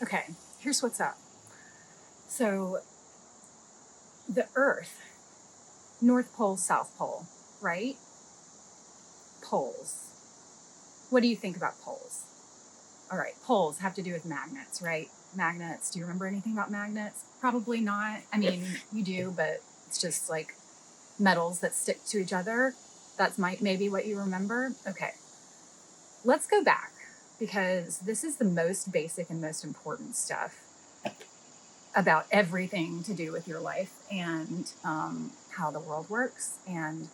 Okay, here's what's up. So the Earth, North Pole, South Pole, right? Poles. What do you think about poles? All right, poles have to do with magnets, right? Magnets. Do you remember anything about magnets? Probably not. I mean, you do, but it's just like metals that stick to each other. That's maybe what you remember. Okay, let's go back because this is the most basic and most important stuff about everything to do with your life and how the world works. And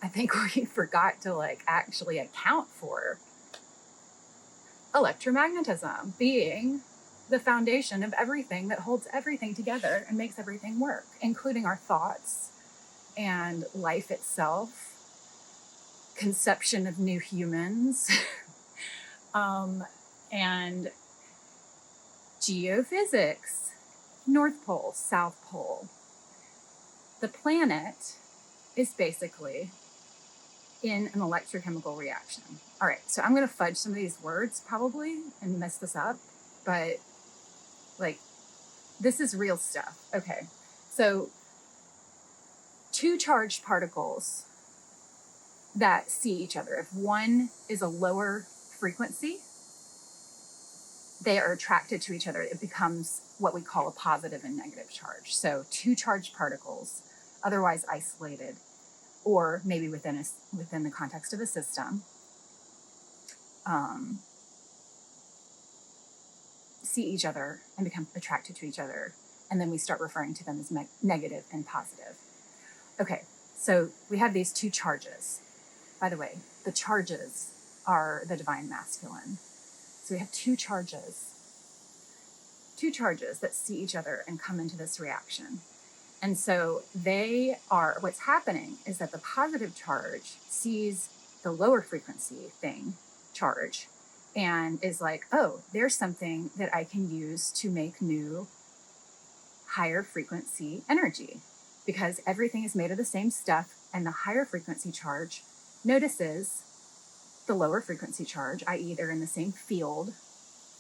I think we forgot to actually account for electromagnetism being the foundation of everything that holds everything together and makes everything work, including our thoughts and life itself, conception of new humans, and geophysics, North Pole, South Pole. The planet is basically in an electrochemical reaction. All right, so I'm going to fudge some of these words probably and mess this up, but this is real stuff. Okay, so two charged particles that see each other. If one is a lower frequency, they are attracted to each other. It becomes what we call a positive and negative charge. So two charged particles, otherwise isolated, or maybe within the context of a system, see each other and become attracted to each other. And then we start referring to them as negative and positive. Okay, so we have these two charges. By the way, the charges are the divine masculine. So we have two charges that see each other and come into this reaction. And so what's happening is that the positive charge sees the lower frequency charge, and is like, oh, there's something that I can use to make new higher frequency energy, because everything is made of the same stuff, and the higher frequency charge notices the lower frequency charge, i.e. they're in the same field,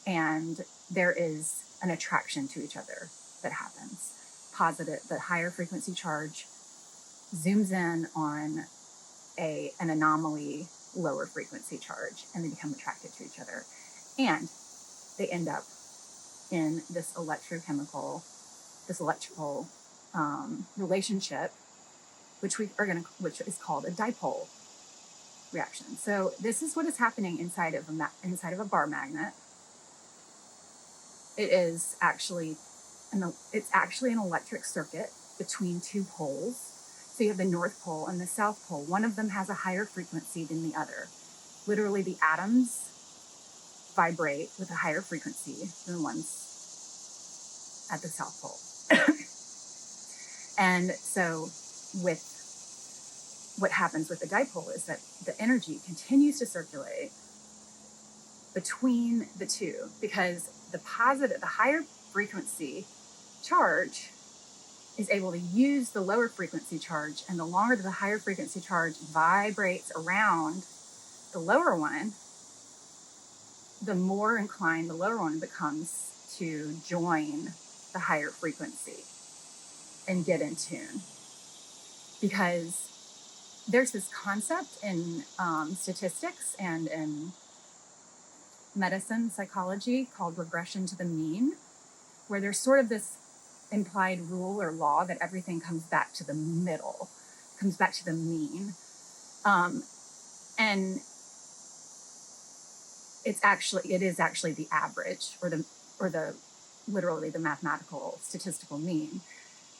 and there is an attraction to each other that happens. The higher frequency charge zooms in on an anomaly lower frequency charge, and they become attracted to each other, and they end up in this electrical relationship, which is called a dipole reaction. So this is what is happening inside of a bar magnet. It's actually an electric circuit between two poles. So you have the North Pole and the South Pole. One of them has a higher frequency than the other. Literally, the atoms vibrate with a higher frequency than the ones at the South Pole. And so what happens with the dipole is that the energy continues to circulate between the two, because the higher frequency charge is able to use the lower frequency charge, and the longer the higher frequency charge vibrates around the lower one, the more inclined the lower one becomes to join the higher frequency and get in tune. Because there's this concept in statistics and in medicine, psychology, called regression to the mean, where there's sort of this implied rule or law that everything comes back to the middle, comes back to the mean. And it is actually the average, or the literally the mathematical statistical mean,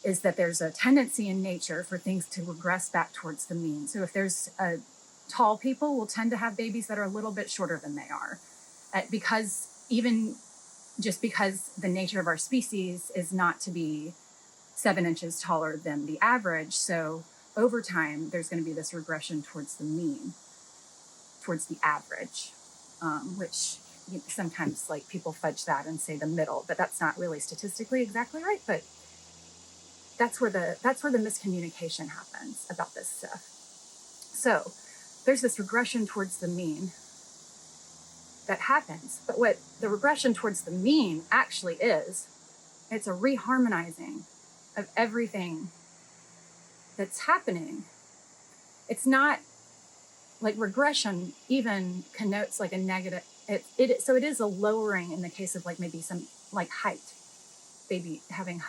is that there's a tendency in nature for things to regress back towards the mean. So if there's tall people will tend to have babies that are a little bit shorter than they are, because the nature of our species is not to be 7 inches taller than the average. So over time, there's going to be this regression towards the mean, towards the average, which sometimes people fudge that and say the middle, but that's not really statistically exactly right. But that's where the miscommunication happens about this stuff. So there's this regression towards the mean. that happens. But what the regression towards the mean actually is, it's a reharmonizing of everything that's happening. It's not like regression even connotes like a negative, so it is a lowering in the case of like maybe some like height, baby having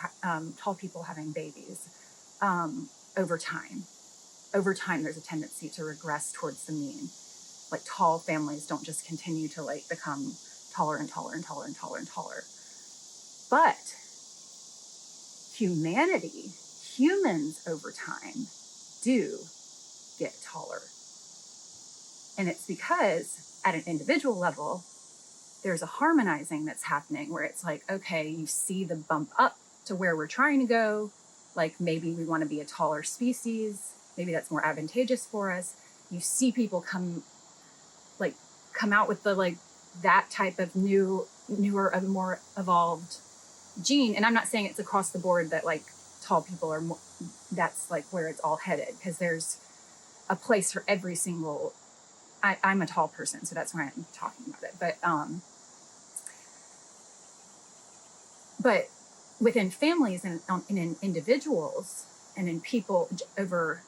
tall people having babies over time. Over time, there's a tendency to regress towards the mean. Like tall families don't just continue to like become taller and taller and taller and taller and taller. But humanity, humans over time do get taller. And it's because at an individual level, there's a harmonizing that's happening where it's like, okay, you see the bump up to where we're trying to go. Like maybe we want to be a taller species. Maybe that's more advantageous for us. You see people come out with the like that type of newer, more evolved gene. And I'm not saying it's across the board that like tall people are more, that's like where it's all headed, because there's a place for every single, I'm a tall person, so that's why I'm talking about it. But within families and in individuals and in people over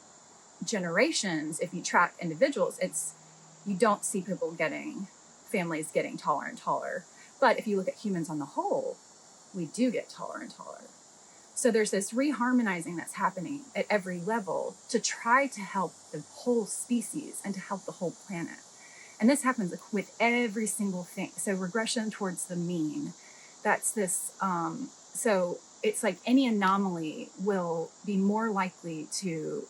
generations, if you track individuals, you don't see families getting taller and taller. But if you look at humans on the whole, we do get taller and taller. So there's this reharmonizing that's happening at every level to try to help the whole species and to help the whole planet. And this happens with every single thing. So regression towards the mean, that's this, so it's like any anomaly will be more likely to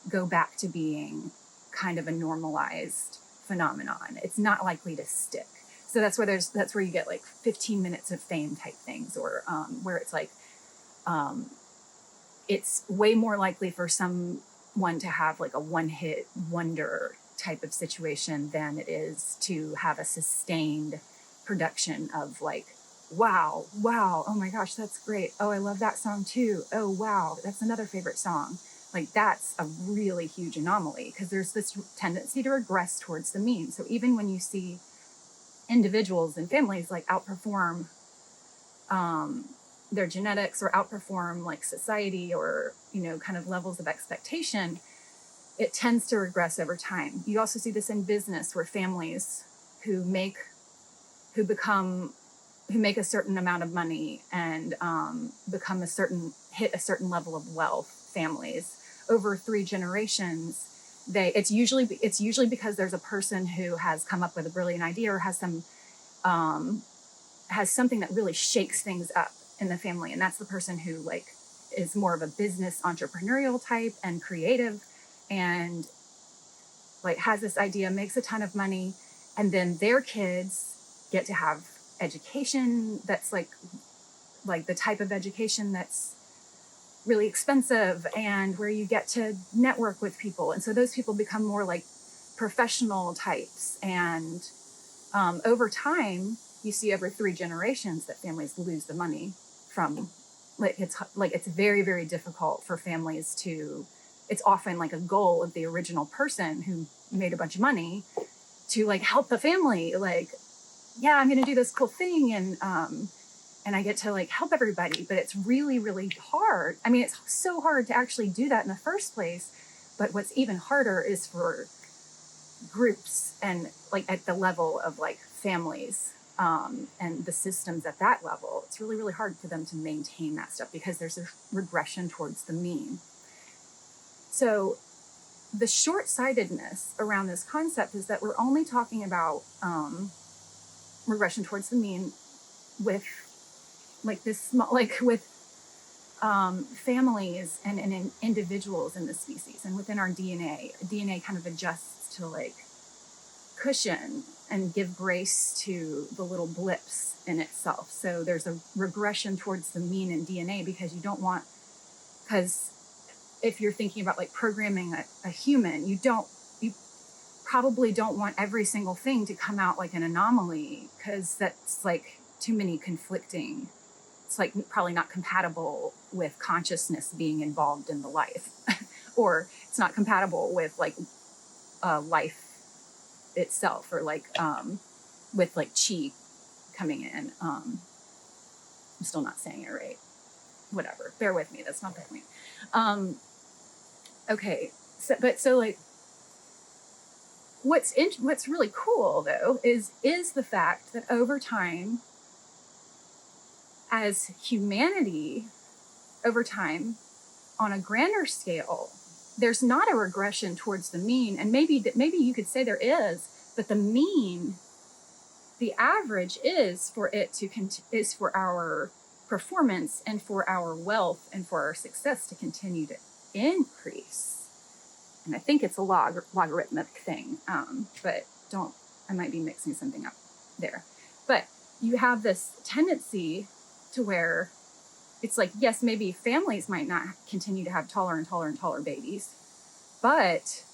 go back to being kind of a normalized phenomenon. It's not likely to stick. So that's where you get like 15 minutes of fame type things, or where it's like, it's way more likely for someone to have like a one-hit wonder type of situation than it is to have a sustained production of like, wow, oh my gosh, that's great. Oh, I love that song too. Oh, wow, that's another favorite song. Like that's a really huge anomaly, because there's this tendency to regress towards the mean. So even when you see individuals and families like outperform their genetics or outperform like society or, kind of levels of expectation, it tends to regress over time. You also see this in business, where families who make a certain amount of money and hit a certain level of wealth, families over 3 generations, it's usually because there's a person who has come up with a brilliant idea or has something that really shakes things up in the family. And that's the person who like is more of a business entrepreneurial type and creative, and like has this idea, makes a ton of money, and then their kids get to have education that's like the type of education that's really expensive and where you get to network with people. And so those people become more like professional types. And over time, you see over 3 generations that families lose the money from, it's very, very difficult for families to, it's often like a goal of the original person who made a bunch of money to like help the family, like, yeah, I'm going to do this cool thing. And I get to like help everybody, but it's really, really hard. I mean, it's so hard to actually do that in the first place. But what's even harder is for groups and like at the level of like families and the systems at that level. It's really, really hard for them to maintain that stuff because there's a regression towards the mean. So the short-sightedness around this concept is that we're only talking about regression towards the mean with like this small, like with families and individuals in the species and within our DNA. DNA kind of adjusts to like cushion and give grace to the little blips in itself. So there's a regression towards the mean in DNA because if you're thinking about like programming a human, you probably don't want every single thing to come out like an anomaly, because that's like too many conflicting. It's like probably not compatible with consciousness being involved in the life, or it's not compatible with like life itself, or like with like chi coming in. I'm still not saying it right. Whatever. Bear with me. That's not the point. Okay. So like, what's really cool though is the fact that over time, as humanity, over time, on a grander scale, there's not a regression towards the mean, and maybe you could say there is, but the mean, the average is for it to is for our performance and for our wealth and for our success to continue to increase. And I think it's a logarithmic thing, but I might be mixing something up there. But you have this tendency to where it's like, yes, maybe families might not continue to have taller and taller and taller babies, but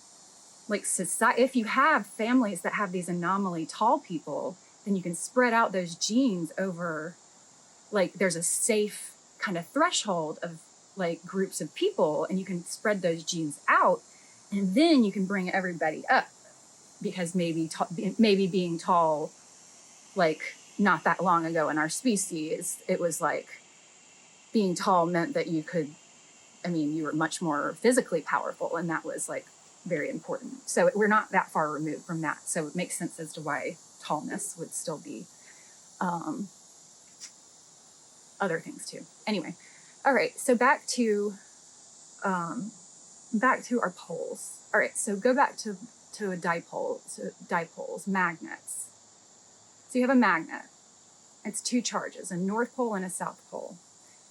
like society, if you have families that have these anomaly tall people, then you can spread out those genes over, like there's a safe kind of threshold of like groups of people, and you can spread those genes out, and then you can bring everybody up, because maybe being tall, like not that long ago in our species, it was like being tall meant that you were much more physically powerful, and that was like very important. So we're not that far removed from that. So it makes sense as to why tallness would still be other things too. Anyway, all right. So back to our poles. All right. So go back to a dipole, to dipoles, magnets. So you have a magnet. It's two charges, a north pole and a south pole.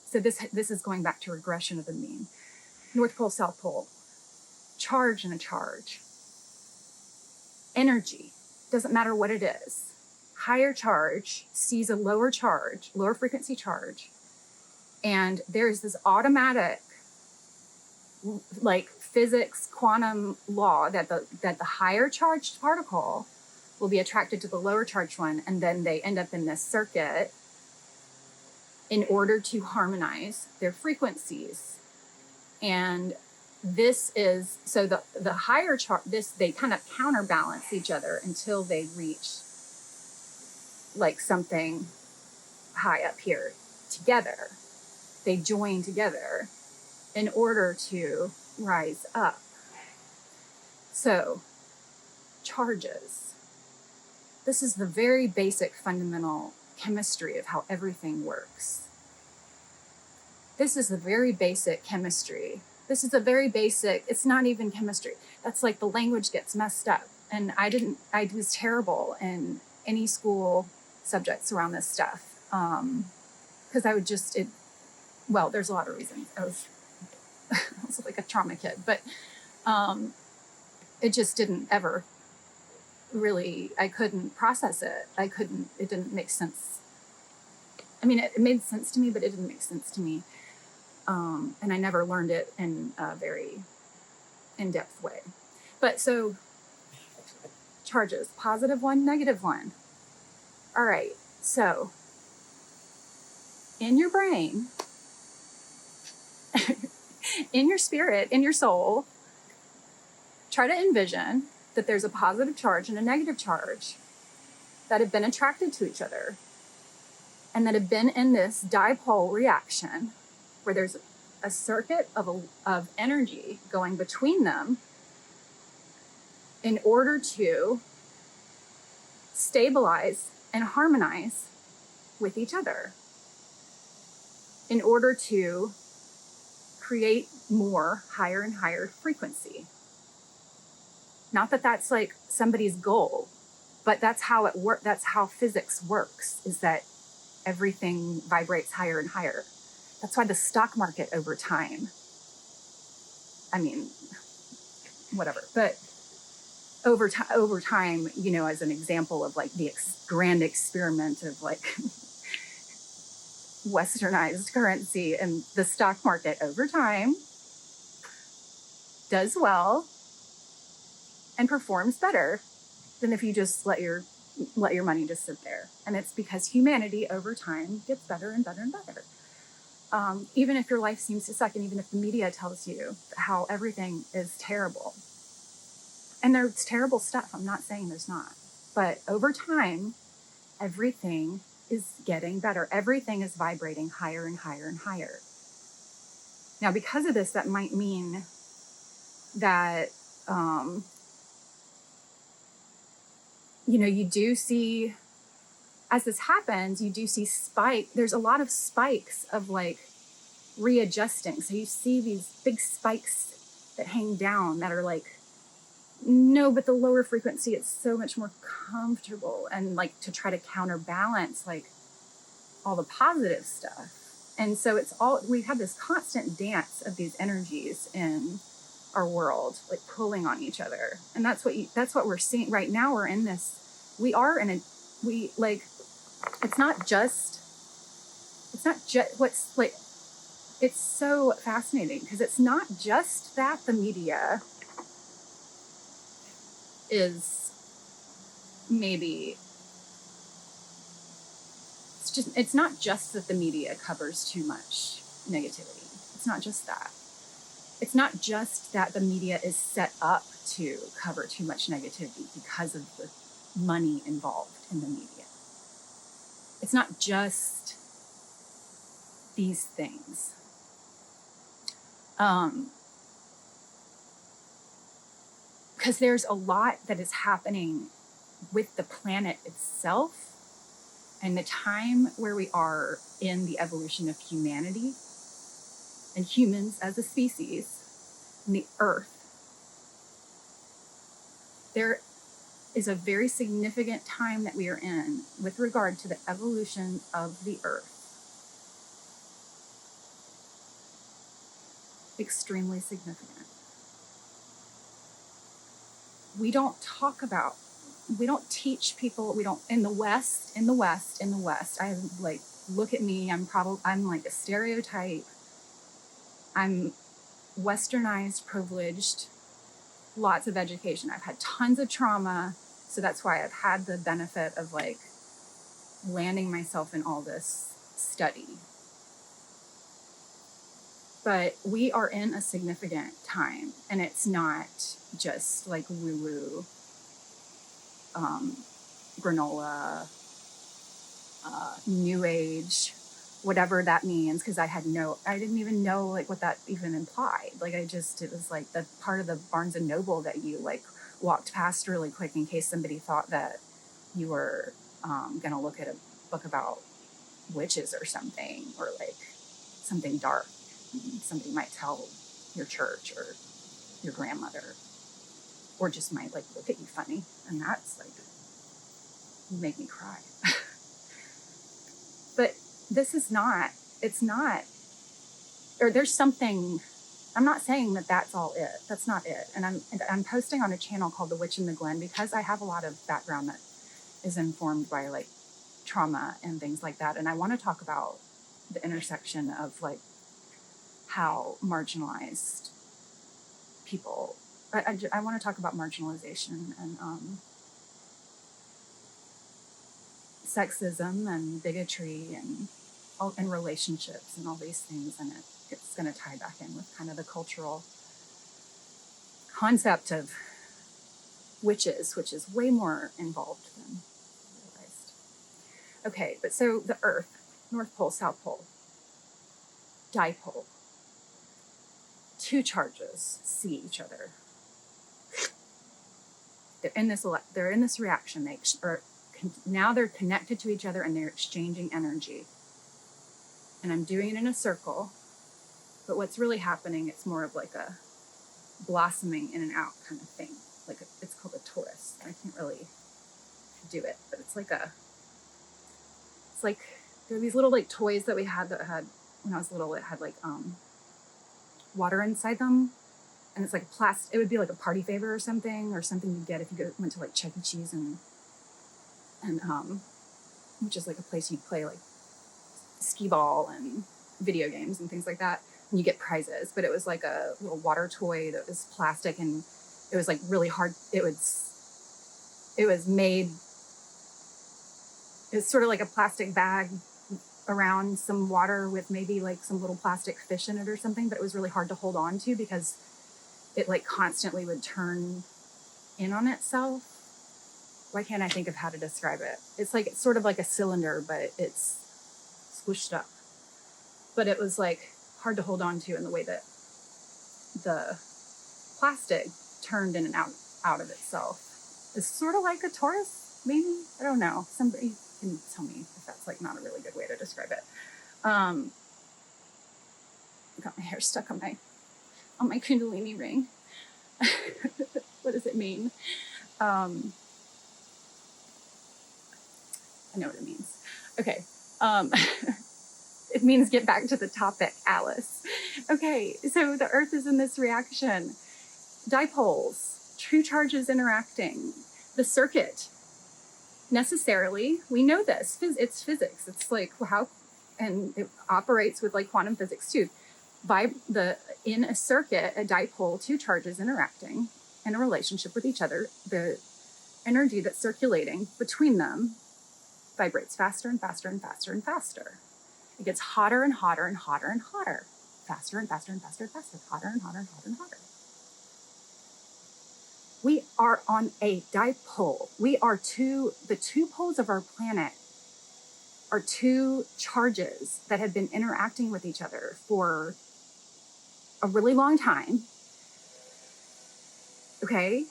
So this is going back to regression of the mean. North pole, south pole, charge and a charge. Energy, doesn't matter what it is. Higher charge sees a lower frequency charge, and there's this automatic, like physics quantum law that the higher charged particle will be attracted to the lower charged one, and then they end up in this circuit in order to harmonize their frequencies. And this is, so the higher charge, they kind of counterbalance each other until they reach like something high up here together. They join together in order to rise up. So, charges. This is the very basic fundamental chemistry of how everything works. This is the very basic chemistry. This is a very basic, it's not even chemistry. That's like the language gets messed up. And I was terrible in any school subjects around this stuff. Because I would just, there's a lot of reasons. I was like a trauma kid, but it just didn't ever really, I couldn't process it. It didn't make sense. I mean, it made sense to me, but it didn't make sense to me. And I never learned it in a very in-depth way. But so, charges, positive one, negative one. All right, so in your brain, in your spirit, in your soul, try to envision that there's a positive charge and a negative charge that have been attracted to each other and that have been in this dipole reaction where there's a circuit of energy going between them in order to stabilize and harmonize with each other, in order to create more higher and higher frequency. Not that that's like somebody's goal, but that's how it works. That's how physics works, is that everything vibrates higher and higher. That's why the stock market over time, I mean, whatever, but over time, you know, as an example of like the grand experiment of like Westernized currency, and the stock market over time does well and performs better than if you just let your money just sit there. And it's because humanity over time gets better and better and better. Even if your life seems to suck, and even if the media tells you how everything is terrible. And there's terrible stuff. I'm not saying there's not. But over time, everything is getting better. Everything is vibrating higher and higher and higher. Now, because of this, that might mean that, you do see, as this happens, you do see there's a lot of spikes of like readjusting. So you see these big spikes that hang down that are like, no, but the lower frequency, it's so much more comfortable, and like to try to counterbalance like all the positive stuff. And so we have this constant dance of these energies in our world, like pulling on each other. And that's what we're seeing right now. We're in this, it's not just what's like, it's so fascinating because it's not just that the media is maybe, it's not just that the media covers too much negativity. It's not just that. It's not just that the media is set up to cover too much negativity because of the money involved in the media. It's not just these things. Because there's a lot that is happening with the planet itself and the time where we are in the evolution of humanity and humans as a species and the earth. There is a very significant time that we are in with regard to the evolution of the earth. Extremely significant. We don't teach people, in the West, I have like, look at me, I'm like a stereotype. I'm Westernized, privileged, lots of education. I've had tons of trauma. So that's why I've had the benefit of like landing myself in all this study. But we are in a significant time, and it's not just like woo-woo, granola, new age, whatever that means, because I didn't even know like what that even implied. Like it was like the part of the Barnes and Noble that you like walked past really quick in case somebody thought that you were going to look at a book about witches or something, or like something dark. Somebody might tell your church or your grandmother, or just might like look at you funny, and that's like, you make me cry. But it's not, or there's something, I'm not saying that that's all it, that's not it. And I'm posting on a channel called The Witch in the Glen because I have a lot of background that is informed by like trauma and things like that. And I want to talk about the intersection of like how marginalized people, I want to talk about marginalization and sexism and bigotry and relationships and all these things, and it's going to tie back in with kind of the cultural concept of witches, which is way more involved than realized. Okay, but so the Earth, North Pole, South Pole, dipole, two charges see each other. They're in this reaction. Now they're connected to each other and they're exchanging energy. And I'm doing it in a circle, but what's really happening, it's more of like a blossoming in and out kind of thing. Like it's called a torus. I can't really do it, but it's like there are these little like toys that we had when I was little. It had like water inside them, and it's like it would be like a party favor or something you'd get if you went to like Chuck E. Cheese and which is like a place you'd play like skee ball and video games and things like that, and you get prizes. But it was like a little water toy that was plastic, and it was like really hard. It was made, it's sort of like a plastic bag around some water with maybe like some little plastic fish in it or something, but it was really hard to hold on to because it like constantly would turn in on itself. Why can't I think of how to describe it? It's like, it's sort of like a cylinder, but it's squished up. But it was like hard to hold on to in the way that the plastic turned in and out of itself. It's sort of like a torus, maybe? I don't know. Somebody can tell me if that's like not a really good way to describe it. I got my hair stuck on my Kundalini ring. What does it mean? I know what it means. Okay. It means get back to the topic, Alice. Okay, so the Earth is in this reaction. Dipoles, true charges interacting. The circuit, necessarily, we know this. It's physics. It's like how, and it operates with like quantum physics too. In a circuit, a dipole, two charges interacting in a relationship with each other, the energy that's circulating between them vibrates faster and faster and faster and faster. It gets hotter and hotter and hotter and hotter. Faster and faster and faster and faster. Hotter and hotter and hotter and hotter. We are on a dipole. The two poles of our planet are two charges that have been interacting with each other for a really long time. Okay?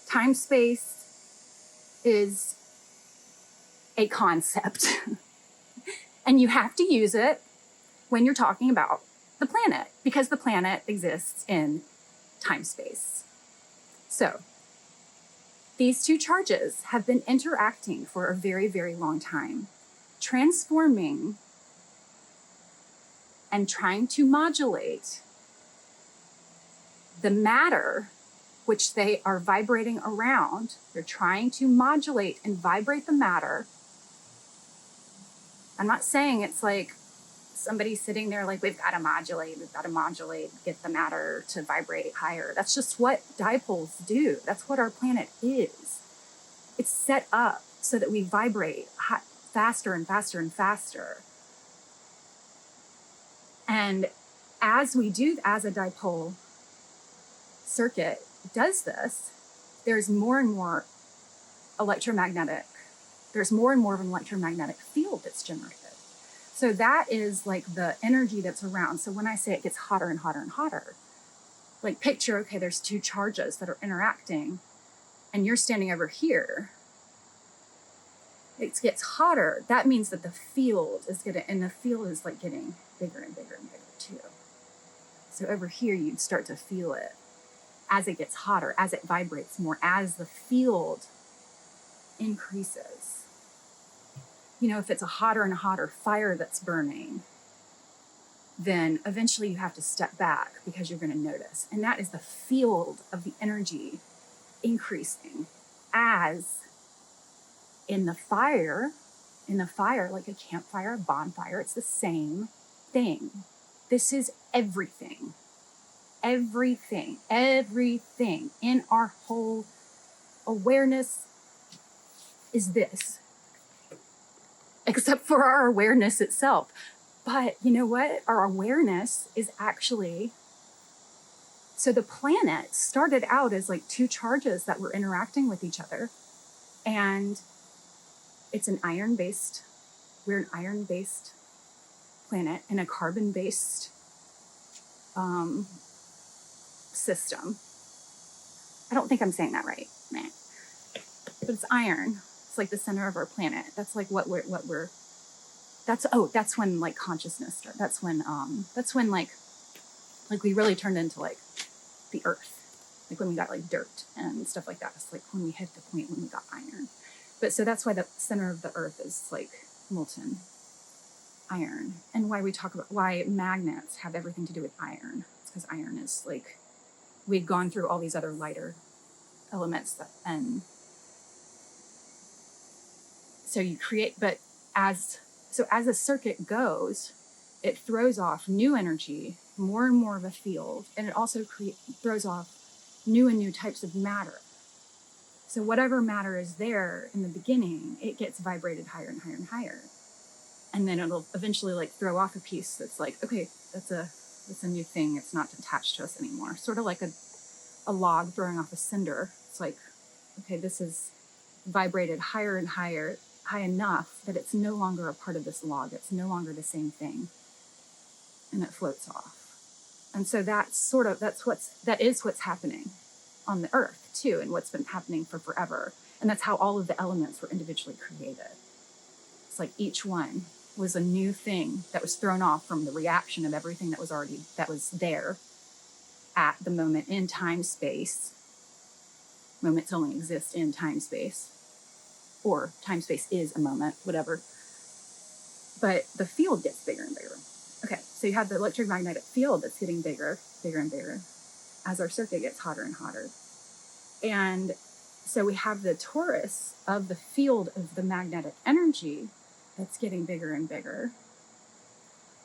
Time-space is a concept. And you have to use it when you're talking about the planet, because the planet exists in time-space. So these two charges have been interacting for a very, very long time, transforming and trying to modulate the matter which they are vibrating around. They're trying to modulate and vibrate the matter. I'm not saying it's like somebody sitting there like, we've got to modulate, get the matter to vibrate higher. That's just what dipoles do. That's what our planet is. It's set up so that we vibrate faster and faster and faster. And as we do, as a dipole circuit does this, there's more and more there's more and more of an electromagnetic field that's generated. So that is like the energy that's around. So when I say it gets hotter and hotter and hotter, like picture, okay, there's two charges that are interacting and you're standing over here. It gets hotter. That means that the field is like getting bigger and bigger and bigger too. So over here, you'd start to feel it as it gets hotter, as it vibrates more, as the field increases. You know, if it's a hotter and hotter fire that's burning, then eventually you have to step back because you're going to notice. And that is the field of the energy increasing as in the fire, like a campfire, a bonfire, it's the same thing. This is everything in our whole awareness is this, except for our awareness itself. But you know what? Our awareness is actually, so the planet started out as like two charges that were interacting with each other. And we're an iron-based planet in a carbon-based system. I don't think I'm saying that right, man. But it's iron. It's like the center of our planet. That's like that's when like consciousness started. That's when like we really turned into like the earth. Like when we got like dirt and stuff like that. It's like when we hit the point when we got iron. But so that's why the center of the earth is like molten iron. And why magnets have everything to do with iron. It's because iron is like, we've gone through all these other lighter elements and so you create, but as a circuit goes, it throws off new energy, more and more of a field, and it also throws off new and new types of matter. So whatever matter is there in the beginning, it gets vibrated higher and higher and higher. And then it'll eventually like throw off a piece that's like, okay, that's a new thing. It's not attached to us anymore. Sort of like a a log throwing off a cinder. It's like, okay, this is vibrated higher and higher, high enough that it's no longer a part of this log. It's no longer the same thing. And it floats off. And so that is what's happening on the earth too, and what's been happening for forever. And that's how all of the elements were individually created. It's like each one was a new thing that was thrown off from the reaction of everything that was there at the moment in time space. Moments only exist in time space, or time space is a moment, whatever. But the field gets bigger and bigger. Okay, so you have the electromagnetic field that's getting bigger, bigger and bigger as our circuit gets hotter and hotter. And so we have the torus of the field of the magnetic energy that's getting bigger and bigger.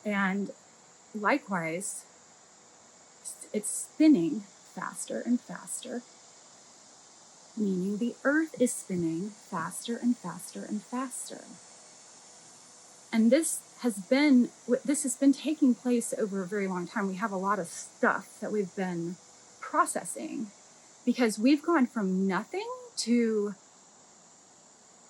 And likewise, it's spinning faster and faster, meaning the earth is spinning faster and faster and faster. And this has been taking place over a very long time. We have a lot of stuff that we've been processing because we've gone from nothing to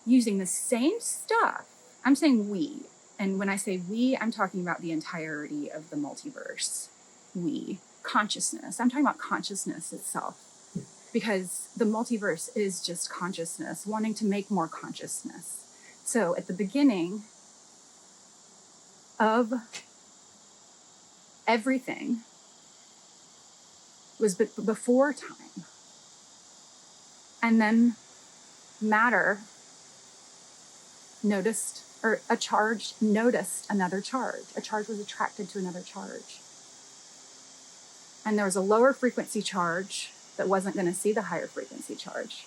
using the same stuff. I'm saying we, and when I say we, I'm talking about the entirety of the multiverse. We, consciousness. I'm talking about consciousness itself, because the multiverse is just consciousness wanting to make more consciousness. So at the beginning of everything was before time. And then matter noticed, or a charge noticed another charge. A charge was attracted to another charge. And there was a lower frequency charge that wasn't going to see the higher frequency charge.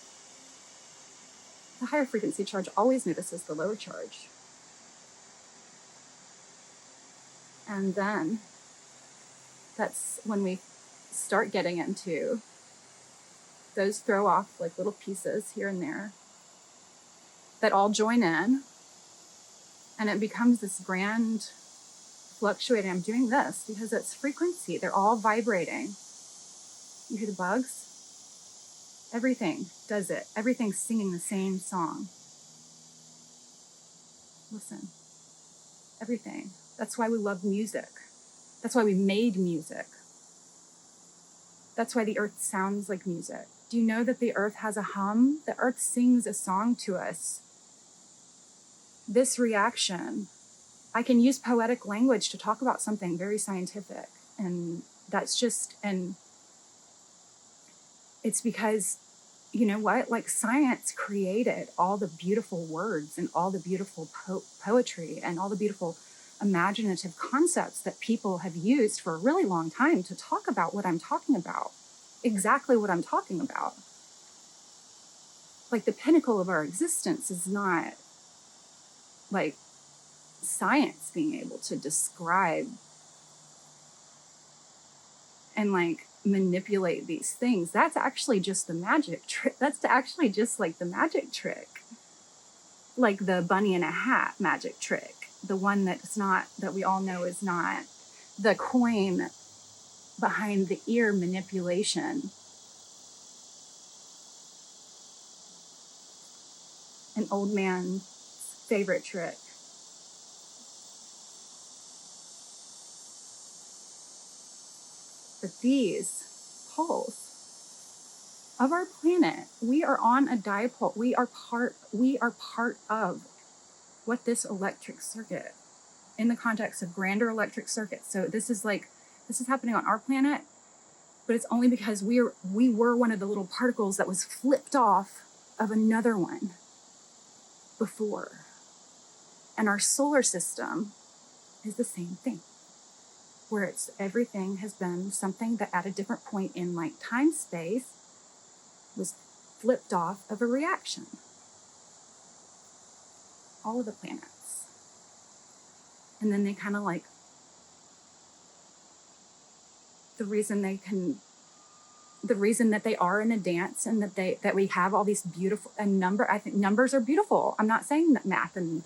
The higher frequency charge always notices the lower charge. And then that's when we start getting into those throw off like little pieces here and there that all join in, and it becomes this grand fluctuating. I'm doing this because it's frequency. They're all vibrating. You hear the bugs? Everything does it. Everything's singing the same song. Listen. Everything. That's why we love music. That's why we made music. That's why the earth sounds like music. Do you know that the earth has a hum? The earth sings a song to us. This reaction, I can use poetic language to talk about something very scientific. And that's just, and it's because, you know what? Like science created all the beautiful words and all the beautiful poetry and all the beautiful imaginative concepts that people have used for a really long time to talk about what I'm talking about. Exactly what I'm talking about. Like the pinnacle of our existence is not like science being able to describe and like manipulate these things. That's actually just the magic trick. That's actually just like the magic trick. Like the bunny in a hat magic trick. The one that's not, that we all know is not the coin behind the ear manipulation. An old man's favorite trick. But these poles of our planet, we are on a dipole. We are part of what this electric circuit, in the context of grander electric circuits. So this is happening on our planet, but it's only because we were one of the little particles that was flipped off of another one before. And our solar system is the same thing, where it's everything has been something that at a different point in like time space was flipped off of a reaction. All of the planets. And then they kind of like, the reason that they are in a dance and that we have all these beautiful, I think numbers are beautiful. I'm not saying that math and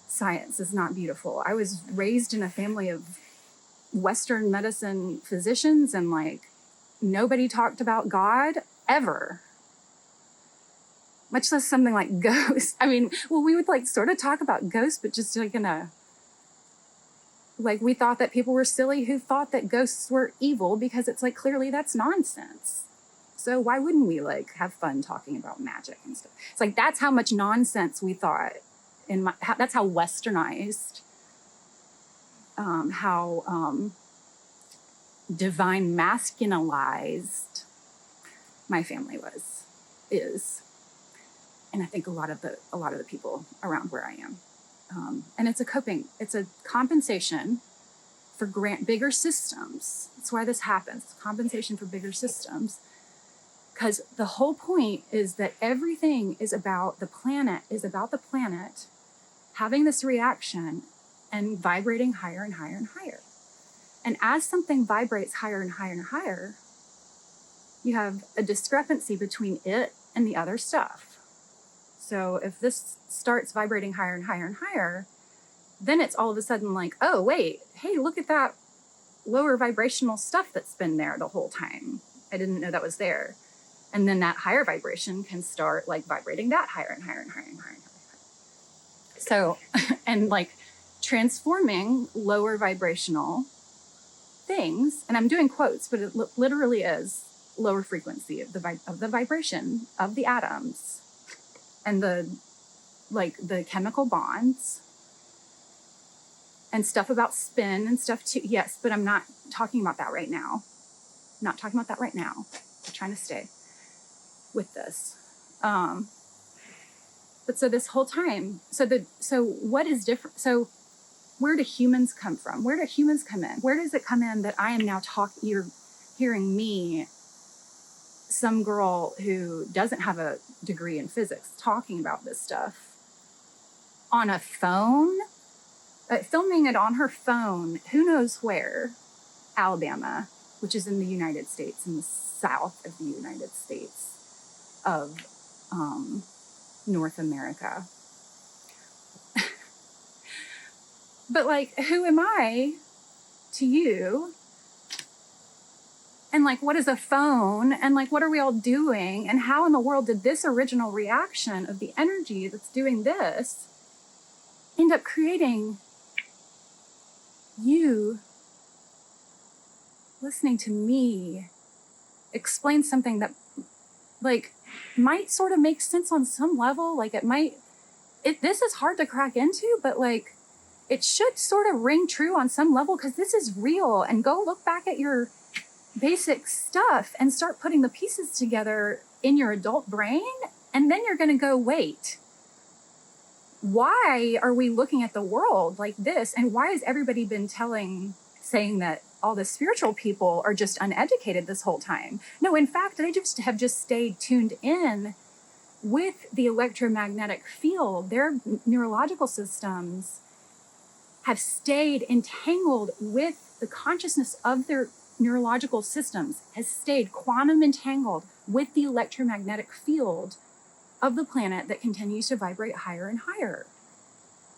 science is not beautiful. I was raised in a family of Western medicine physicians, and like nobody talked about God ever, much less something like ghosts. I mean, well, we would like sort of talk about ghosts, but just like in a, like we thought that people were silly who thought that ghosts were evil, because it's like, clearly that's nonsense. So why wouldn't we like have fun talking about magic and stuff? It's like, that's how much nonsense we thought that's how Westernized, how divine masculinized my family is. And I think a lot of the people around where I am. And it's a compensation for bigger systems. That's why this happens. It's compensation for bigger systems. Because the whole point is that everything is about the planet having this reaction and vibrating higher and higher and higher. And as something vibrates higher and higher and higher, you have a discrepancy between it and the other stuff. So if this starts vibrating higher and higher and higher, then it's all of a sudden like, oh, wait, hey, look at that lower vibrational stuff that's been there the whole time. I didn't know that was there. And then that higher vibration can start like vibrating that higher and higher and higher and higher and higher. So, and like transforming lower vibrational things, and I'm doing quotes, but it literally is lower frequency of the vibration of the atoms and the chemical bonds and stuff about spin and stuff too. Yes, but I'm not talking about that right now. I'm trying to stay with this. But so this whole time, so what is different? So where do humans come from? Where do humans come in? Where does it come in that I am now you're hearing me, some girl who doesn't have a degree in physics, talking about this stuff on a phone, filming it on her phone, who knows where, Alabama, which is in the United States, in the south of the United States of North America. But like, who am I to you? And like, what is a phone? And like, what are we all doing? And how in the world did this original reaction of the energy that's doing this end up creating you listening to me explain something that like might sort of make sense on some level? Like this is hard to crack into, but like, it should sort of ring true on some level, because this is real. And go look back at your basic stuff and start putting the pieces together in your adult brain. And then you're going to go, wait, why are we looking at the world like this? And why has everybody been saying that all the spiritual people are just uneducated this whole time? No, in fact, they have just stayed tuned in with the electromagnetic field. Their neurological systems have stayed entangled with the consciousness of their neurological systems, has stayed quantum entangled with the electromagnetic field of the planet that continues to vibrate higher and higher.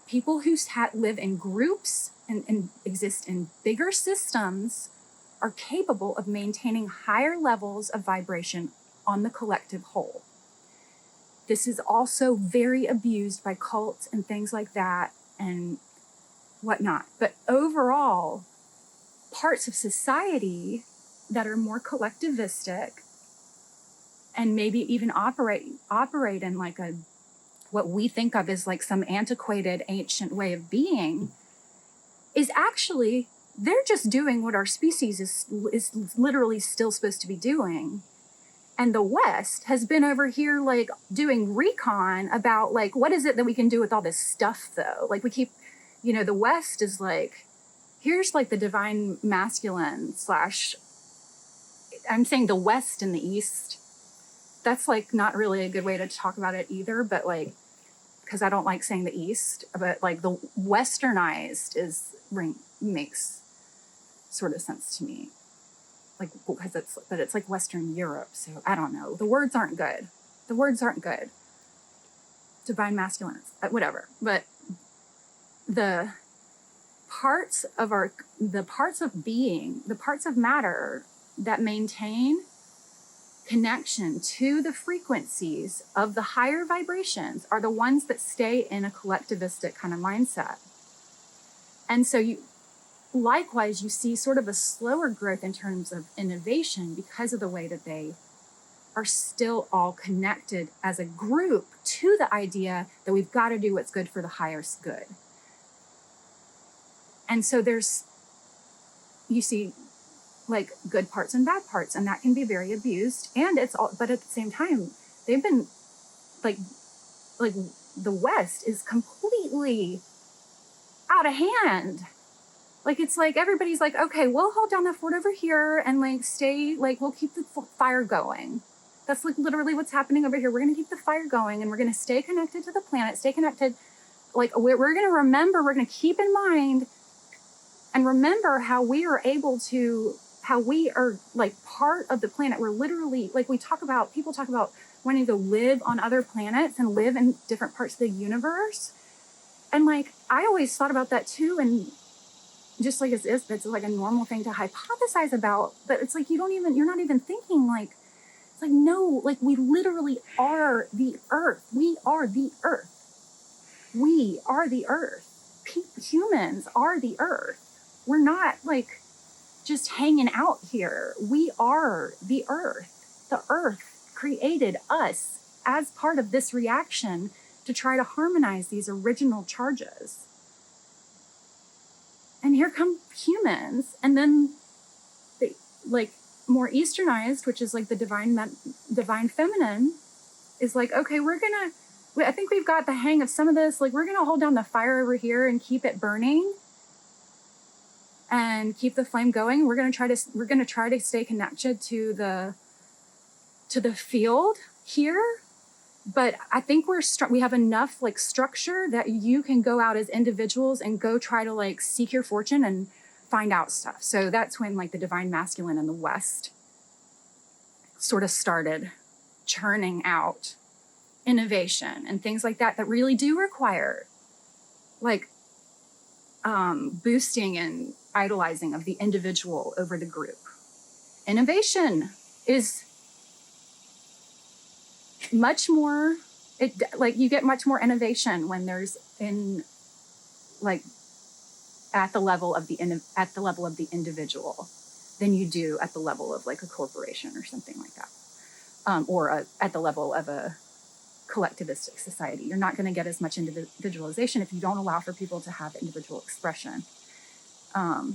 People who live in groups and exist in bigger systems are capable of maintaining higher levels of vibration on the collective whole. This is also very abused by cults and things like that and whatnot. But overall, parts of society that are more collectivistic and maybe even operate in like what we think of as like some antiquated ancient way of being is actually, they're just doing what our species is literally still supposed to be doing. And the West has been over here like doing recon about like, what is it that we can do with all this stuff though? Like we keep, the West is like, here's like the divine masculine / I'm saying the West and the East. That's like not really a good way to talk about it either, but like, because I don't like saying the East, but like the Westernized makes sort of sense to me. Like, because it's like Western Europe. So I don't know. The words aren't good. Divine masculine, whatever. But the parts of being, the parts of matter that maintain connection to the frequencies of the higher vibrations are the ones that stay in a collectivistic kind of mindset. And so likewise, you see sort of a slower growth in terms of innovation because of the way that they are still all connected as a group to the idea that we've got to do what's good for the highest good. And so you see like good parts and bad parts, and that can be very abused. And but at the same time, they've been like the West is completely out of hand. Like, it's like everybody's like, okay, we'll hold down the fort over here and like stay, like we'll keep the fire going. That's like literally what's happening over here. We're going to keep the fire going, and we're going to stay connected to the planet, stay connected. Like we're going to remember, we're going to keep in mind and remember how we are like part of the planet. We're literally, like people talk about wanting to live on other planets and live in different parts of the universe. And like, I always thought about that too. And just like it's like a normal thing to hypothesize about, but it's like, you're not even thinking like, it's like, no, like we literally are the earth. We are the earth. We are the earth. Humans are the earth. We're not like just hanging out here. We are the earth. The earth created us as part of this reaction to try to harmonize these original charges. And here come humans, and then they like more Easternized, which is like the divine feminine, is like, okay, I think we've got the hang of some of this. Like, we're gonna hold down the fire over here and keep it burning, and keep the flame going. We're gonna try to stay connected to the field here. But I think we have enough like structure that you can go out as individuals and go try to like seek your fortune and find out stuff. So that's when like the divine masculine in the West sort of started churning out innovation and things like that really do require like boosting and idolizing of the individual over the group. Innovation is much more, you get much more innovation when there's at the level of the individual than you do at the level of like a corporation or something like that, or at the level of a collectivistic society. You're not going to get as much individualization if you don't allow for people to have individual expression. But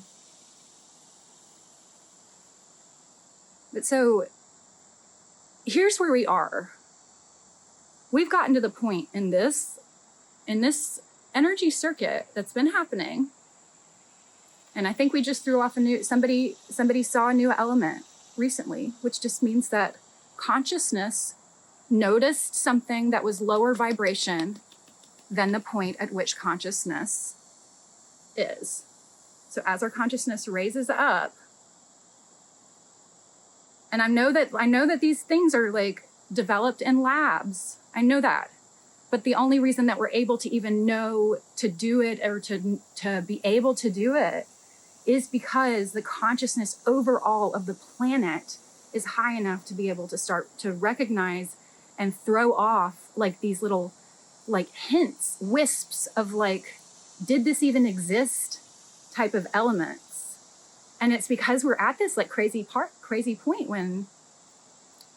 so here's where we are. We've gotten to the point in this energy circuit that's been happening. And I think we just threw off somebody saw a new element recently, which just means that consciousness noticed something that was lower vibration than the point at which consciousness is. So as our consciousness raises up, and I know that these things are like developed in labs. I know that. But the only reason that we're able to even know to do it or to be able to do it is because the consciousness overall of the planet is high enough to be able to start to recognize and throw off like these little like hints, wisps of like, did this even exist type of elements. And it's because we're at this like crazy point when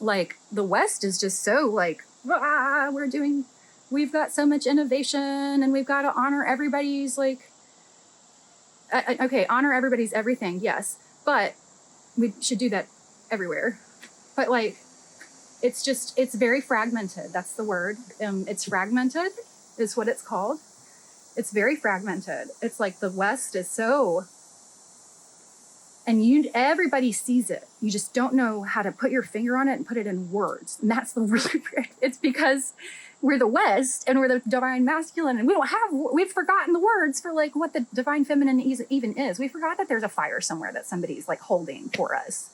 like the West is just so like, we've got so much innovation and we've got to honor everybody's like, okay, honor everybody's everything, yes, but we should do that everywhere. But like, it's very fragmented. That's the word. It's fragmented is what it's called. It's very fragmented. It's like the West is so, and everybody sees it. You just don't know how to put your finger on it and put it in words. And that's the really weird. It's because we're the West and we're the divine masculine, and we've forgotten the words for like what the divine feminine even is. We forgot that there's a fire somewhere that somebody's like holding for us,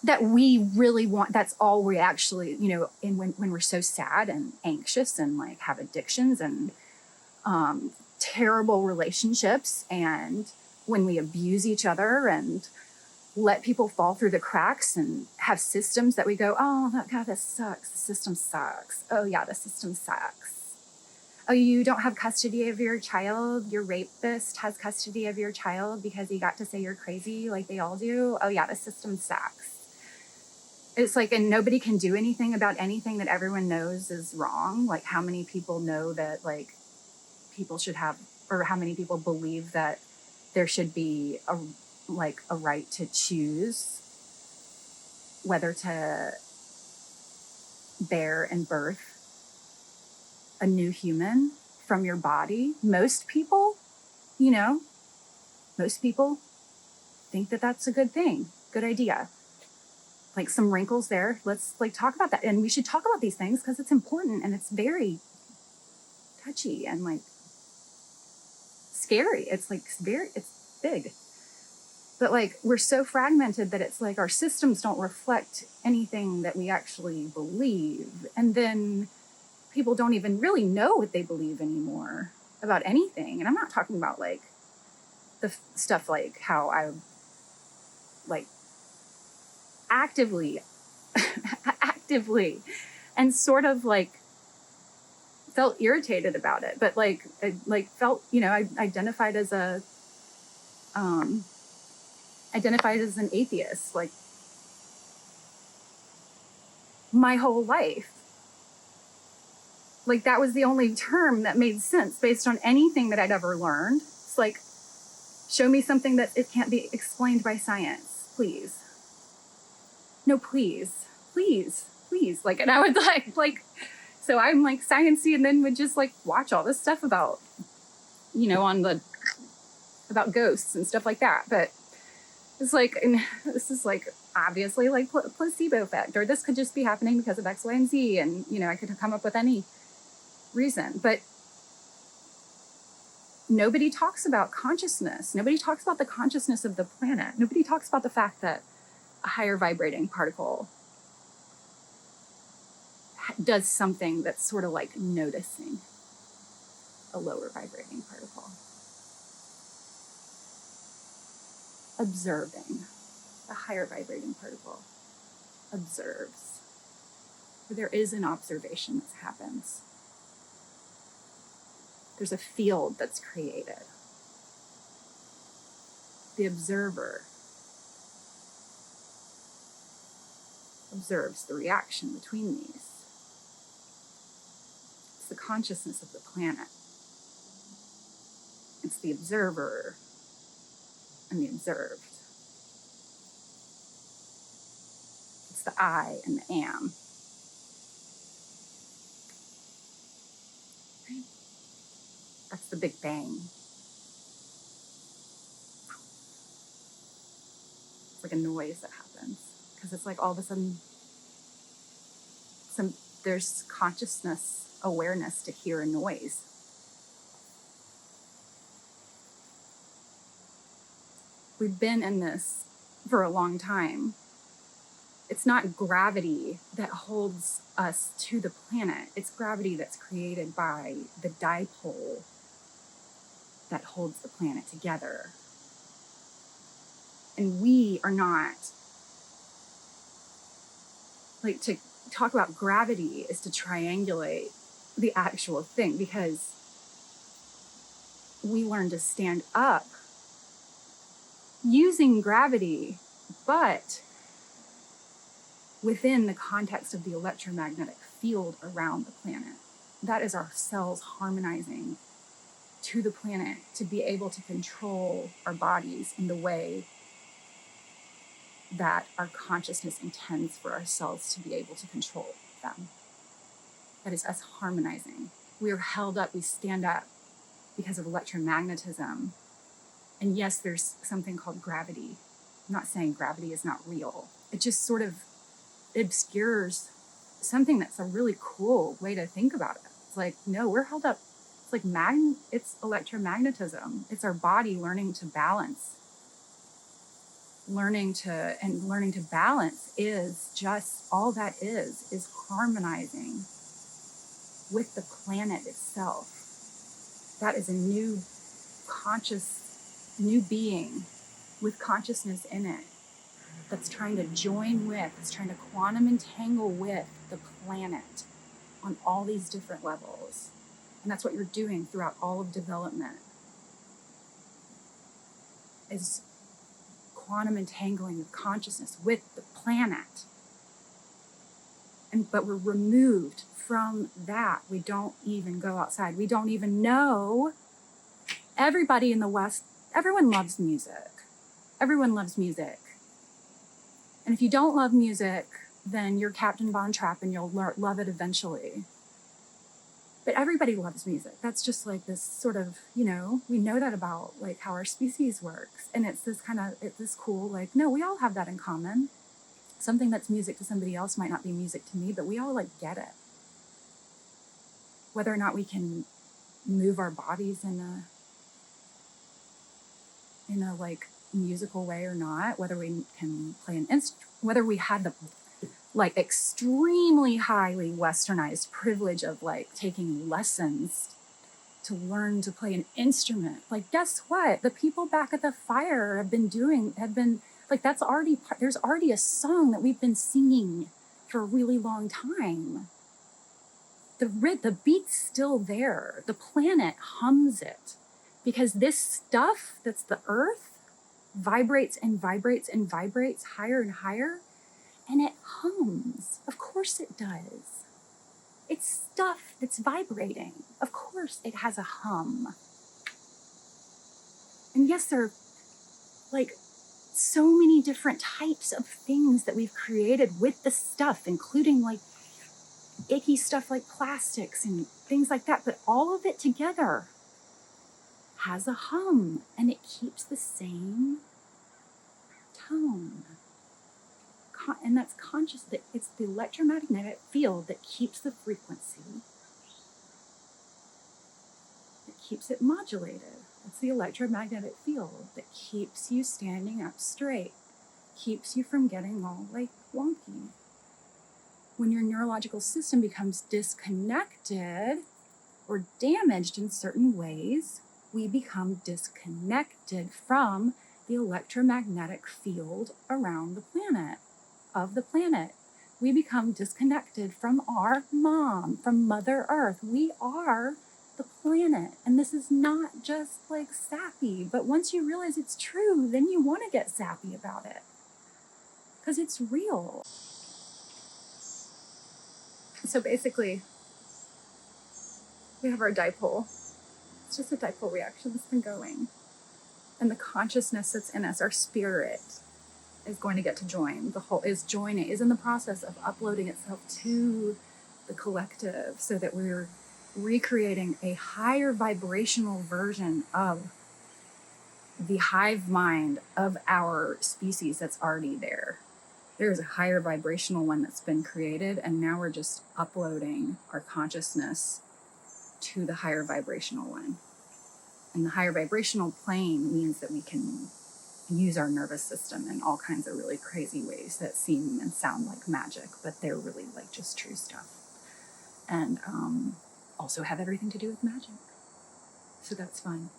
that we really want. That's all we actually, when we're so sad and anxious and like have addictions and terrible relationships, and when we abuse each other and let people fall through the cracks and have systems that we go, oh, God, this sucks. The system sucks. Oh, yeah, the system sucks. Oh, you don't have custody of your child. Your rapist has custody of your child because he got to say you're crazy like they all do. Oh, yeah, the system sucks. It's like, and nobody can do anything about anything that everyone knows is wrong. Like, how many people know that, like, people should have, or how many people believe that there should be a right to choose whether to bear and birth a new human from your body? Most people, most people think that that's a good thing, good idea. Like, some wrinkles there. Let's like talk about that. And we should talk about these things because it's important and it's very touchy and like scary. It's like it's big. But like, we're so fragmented that it's like our systems don't reflect anything that we actually believe. And then people don't even really know what they believe anymore about anything. And I'm not talking about like the stuff like how I like actively and sort of like felt irritated about it, but like I felt, I identified as an atheist like my whole life. Like, that was the only term that made sense based on anything that I'd ever learned. It's like, show me something that it can't be explained by science, please. No, please. Like, and I would like, so I'm like sciencey, and then would just like watch all this stuff about, about ghosts and stuff like that. But it's like, and this is like obviously like placebo effect, or this could just be happening because of X, Y, and Z. And, I could come up with any reason, but nobody talks about consciousness. Nobody talks about the consciousness of the planet. Nobody talks about the fact that a higher vibrating particle does something that's sort of like noticing a lower vibrating particle. Observing. A higher vibrating particle observes. There is an observation that happens. There's a field that's created. The observer observes the reaction between these. It's the consciousness of the planet. It's the observer and the observed. It's the I and the am. That's the Big Bang. It's like a noise that happens because it's like all of a sudden there's consciousness, awareness to hear a noise. We've been in this for a long time. It's not gravity that holds us to the planet. It's gravity that's created by the dipole that holds the planet together. And we are not, like, to talk about gravity is to triangulate the actual thing, because we learn to stand up using gravity, but within the context of the electromagnetic field around the planet. That is our cells harmonizing to the planet to be able to control our bodies in the way that our consciousness intends for our cells to be able to control them. That is us harmonizing. We are held up, we stand up because of electromagnetism. And yes, there's something called gravity. I'm not saying gravity is not real. It just sort of obscures something that's a really cool way to think about it. It's like, no, we're held up. It's like it's electromagnetism. It's our body learning to balance. Learning to balance is just, all that is harmonizing with the planet itself. That is a new being with consciousness in it, that's trying to join with, that's trying to quantum entangle with the planet on all these different levels. And that's what you're doing throughout all of development, is quantum entangling of consciousness with the planet. But we're removed from that. We don't even go outside. We don't even know. Everybody in the West, everyone loves music. Everyone loves music. And if you don't love music, then you're Captain Von Trapp and you'll love it eventually. But everybody loves music. That's just like this sort of, we know that about like how our species works. And it's this cool, like, no, we all have that in common. Something that's music to somebody else might not be music to me, but we all like get it. Whether or not we can move our bodies in a like musical way or not, whether we can play an instrument, whether we had the like extremely highly westernized privilege of like taking lessons to learn to play an instrument. Like, guess what? The people back at the fire have been like, that's already, there's already a song that we've been singing for a really long time. The beat's still there. The planet hums it because this stuff that's the earth vibrates and vibrates and vibrates higher and higher, and it hums. Of course it does. It's stuff that's vibrating. Of course it has a hum. And yes, there are like so many different types of things that we've created with the stuff, including like icky stuff like plastics and things like that. But all of it together has a hum, and it keeps the same tone. And that's conscious. That it's the electromagnetic field that keeps the frequency. It keeps it modulated. It's the electromagnetic field that keeps you standing up straight, keeps you from getting all like wonky. When your neurological system becomes disconnected or damaged in certain ways, we become disconnected from the electromagnetic field around the planet, of the planet. We become disconnected from our mom, from Mother Earth. We are the planet. And this is not just like sappy, but once you realize it's true, then you want to get sappy about it because it's real. So basically, we have our dipole. It's just a dipole reaction that's been going. And the consciousness that's in us, our spirit, is going to get to join. Is in the process of uploading itself to the collective so that we're recreating a higher vibrational version of the hive mind of our species that's already there. There's a higher vibrational one that's been created, and now we're just uploading our consciousness to the higher vibrational one. And the higher vibrational plane means that we can use our nervous system in all kinds of really crazy ways that seem and sound like magic, but they're really like just true stuff. And also have everything to do with magic. So that's fun.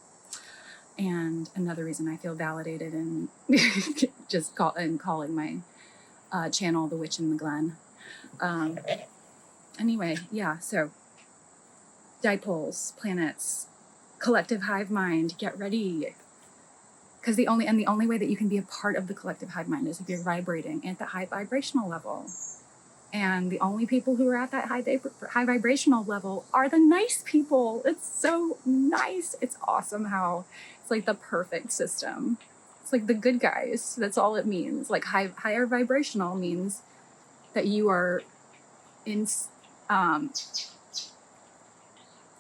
And another reason I feel validated in just calling my channel The Witch in the Glen. Anyway, yeah, so dipoles, planets, collective hive mind, get ready. Because the only way that you can be a part of the collective hive mind is if you're vibrating at the high vibrational level. And the only people who are at that high vibrational level are the nice people. It's so nice. It's awesome how it's like the perfect system. It's like the good guys. That's all it means. Like higher vibrational means that you are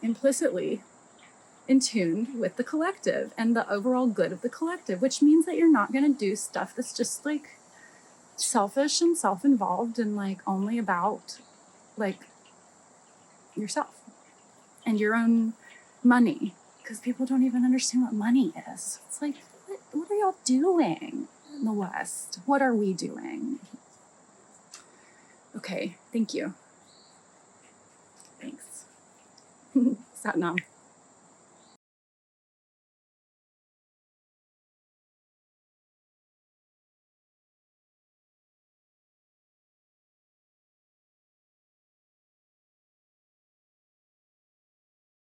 implicitly in tune with the collective and the overall good of the collective, which means that you're not going to do stuff that's just like selfish and self-involved and like only about like yourself and your own money, because people don't even understand what money is. It's like, what are y'all doing in the West? What are we doing? Okay, thank you. Thanks. Satnam.